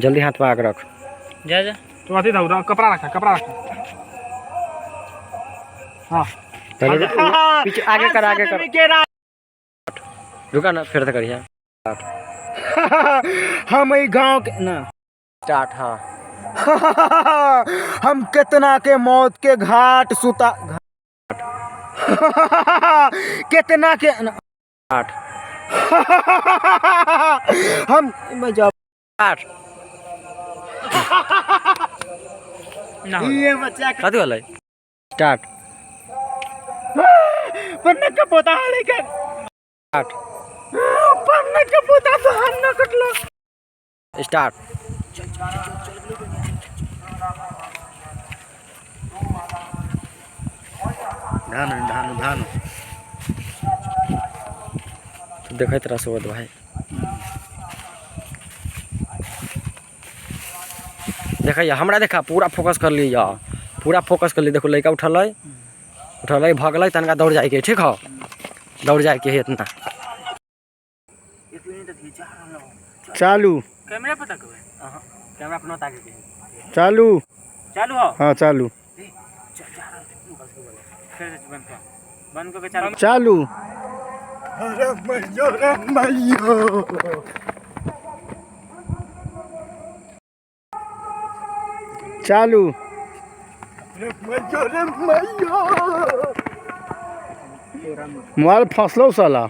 जल्दी हाथ पे आके रख। जा जा तो अति दाऊ कपड़ा रखा हाँ पहले पीछे आगे कर रुका ना फिर से करिए। हम ई गांव के ना स्टार्ट। हाँ हम कितना के मौत के घाट सुता कितना के स्टार्ट। हम स्टार्ट। ये बच्चा कथी वाला स्टार्ट। पन्ना का पोता लेकर स्टार्ट। पन्ना का पोता तो हम न कटलो। स्टार्ट। धान तो देखे तरह से भाई देखा हमरा देखा पूरा फोकस कर लिया पूरा फोकस कर ली। देखो लड़का उठल भगल तनका दौड़ जाए के ठीक है दौड़ जाए के इतना चालू कैमरा पता कब कैमरा अपना ताके चालू चालू हो हाँ चालू बंद करके चालू चालू। अरे मैयो रे मैयो चालू। मोबाइल फंसलो साला।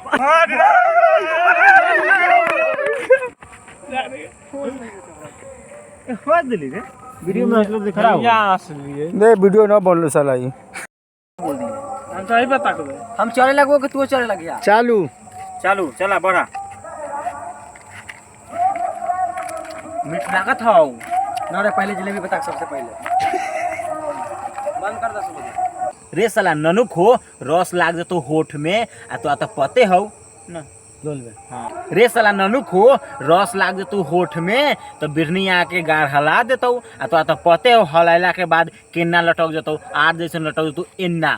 वीडियो में मतलब दिख रहा है नहीं वीडियो ना बोल लो साला ये हम सही बता कब हम चले लगो कि तू चले लग गया। चालू चालू चला बढ़ा मीठ लागत हो ना रे पहले जलेबी बता सबसे पहले बंद कर दस रे साला ननुक हो रस लाग जतो होठ में आ तो आता पते हो ना हाँ रे साला ननुक हो रस लाग जतो होठ में तो बिरनी आके गाड़ हला देतो आ तो आता पते हो हलाइला के बाद केन्ना लटक जतो आर जैसे लटक जतो एन्ना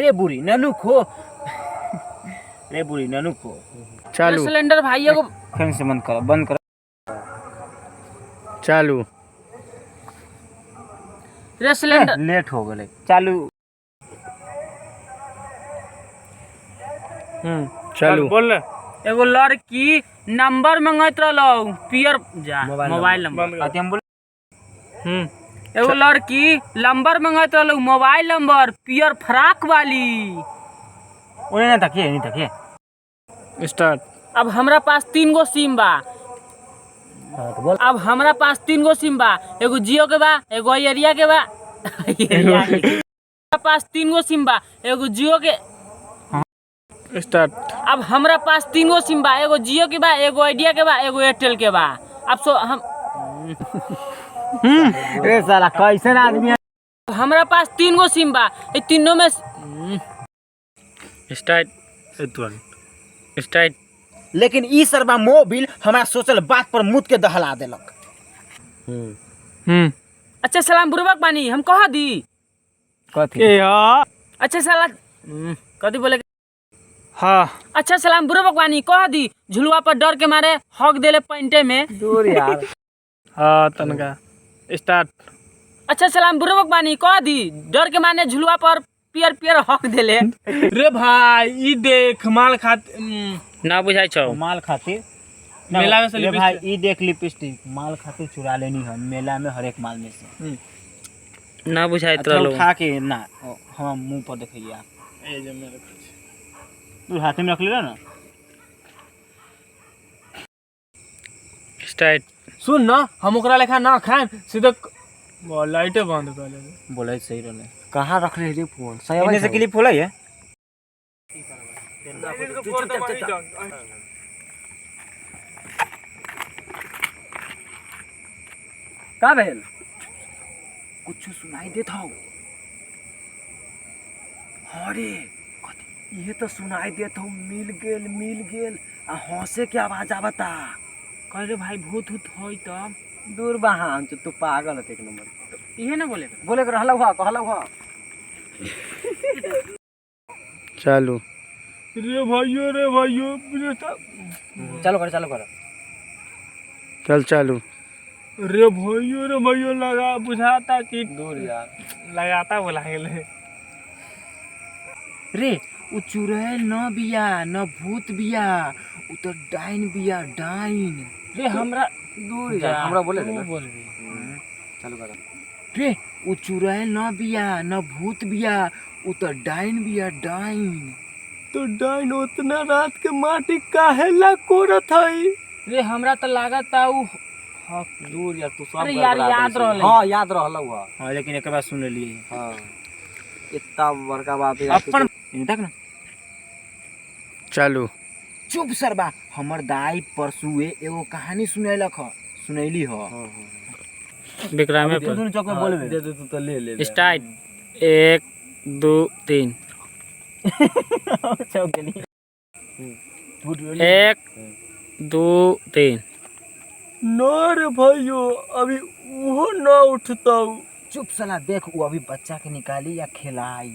रे बुरी ननुक हो रे बुरी ननुक हो। चालू सिलेंडर भाई को फिर से बंद कर चालू रे सिलेंडर लेट हो गए चालू चालू बोल एगो लड़की नंबर मंगत रहलो पियर जा मोबाइल नंबर हम बोल एगो लड़की नंबर मंगत रहलो मोबाइल नंबर पियर फ्रॉक वाली ओने ना तकिए नहीं तकिए स्टार्ट। अब हमरा पास 3 गो सिम बा अब हमरा पास 3 गो सिम बा एगो जियो के बा एगो एरिया के बा हमरा पास 3 गो सिम बा एगो जियो के स्टार्ट। अब हमरा पास 3 गो सिम बा एगो जियो के बा एगो आइडिया के बा एगो एयरटेल के बा। अब सो हम ए साला कैसे आदमी हमरा पास 3 गो सिम बा ये तीनों में स्टार्ट। लेकिन ई सरबा मोबिल हमरा सोचल बात पर मुद के दहला देलक। अच्छा सलाम बुरबक बानी हम कह दी कथी अच्छा साला कथी बोले हाँ अच्छा सलाम बुरबक बानी कह दी झुलवा पर डर के मारे हक देले पैंटे में दूर यार। हाँ तनका स्टार्ट। अच्छा सलाम बुरबक बानी कह दी डर के मारे झुलवा पर पियर पियर हक देले रे भाई ई देख माल खाते ना बुझाई छौ माल खातिर मेला में से रे भाई ई देख लिपस्टिक माल खातिर चुरा लेनी हम मेला में हर एक माल में से ना बुझाई अच्छा उठा के ना हम मुंह पर देखिए आप ए जे मेरे तू हाथ में रख ले ना स्टार्ट। सुन ना हम ओकरा लेखा ना खाएम सीधे लाइटे बंद कर ले बोले सही रहले कहाँ रख ले रे फोन इने से क्लिप होला है का भेल कुछ सुनाई देत हो अरे ये तो सुनाई देत हो मिल गेल आ हंसे के आवाज आवता। कह रे भाई भूत भूत होई तब दूर बहान तू पागल है एक नंबर इहे ना बोले के रहला हुआ कहला हुआ। चालू रे भाइयों मुझे तो चालू कर चल चालू। रे भाइयों लगा बुझाता कि दूर यार लगाता बोला गेले। रे उ चुड़ैल न बिया न भूत बिया, उ तो डाइन बिया डाइन। रे हमरा दूर यार हमरा बोले दे ना। बोल भी चालू कर। रे उ चुड़ैल न बिया न भूत बिया, उ तो डाइन बिया डाइन। तो डाइन उतना रात के माटी काहे ला कोरत हई? रे हमरा तो लागता उ दूर यार तू सब अरे यार याद रहले। हां याद रहलौ हां। हां लेकिन एक बार सुन लिए। हां इतना बड़का बात है अपन तक ना चालू। चुप सरबा, हमर दाई परसुए एगो कहानी सुनैली ह। विक्रमे तू दोनों चौक में बोलबे। दे दे तू तो ले स्टार्ट 1 2 3 चौक गेली। 1 2 3 न रे भाइयों अभी वो न उठता। चुप साला, देख वो अभी बच्चा के निकाली या खिलाई।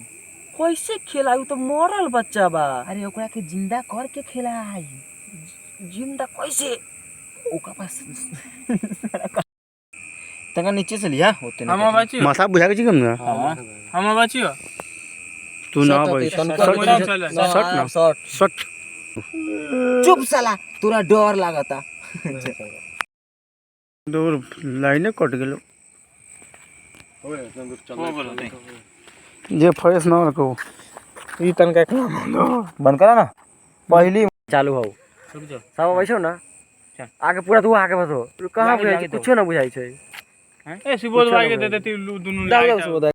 कैसे खिलाऊ तो मरल बच्चा बा। अरे ओकरा के जिंदा कर के खिलाई। जिंदा कैसे? ओकरा पास तंगा नीचे से लिया होते ना। हम बचियो माथा बुझा के जी कम ना। हां हम बचियो तू ना भाई चल शॉट ना शॉट। चुप साला, तोरा डर लागता। दूर लाइने कट गेलो। जे फ्रेश ना रखो ई तनका बंद करा ना। पहली चालू हो रुक जा। सब बैठो ना। आगे पूरा तू आगे बसो। कहां बुझाई छै? कुछो ना बुझाई छै। ए सुबोध भाई के दे देती दोनों डाल लाइट। दो सुबोध।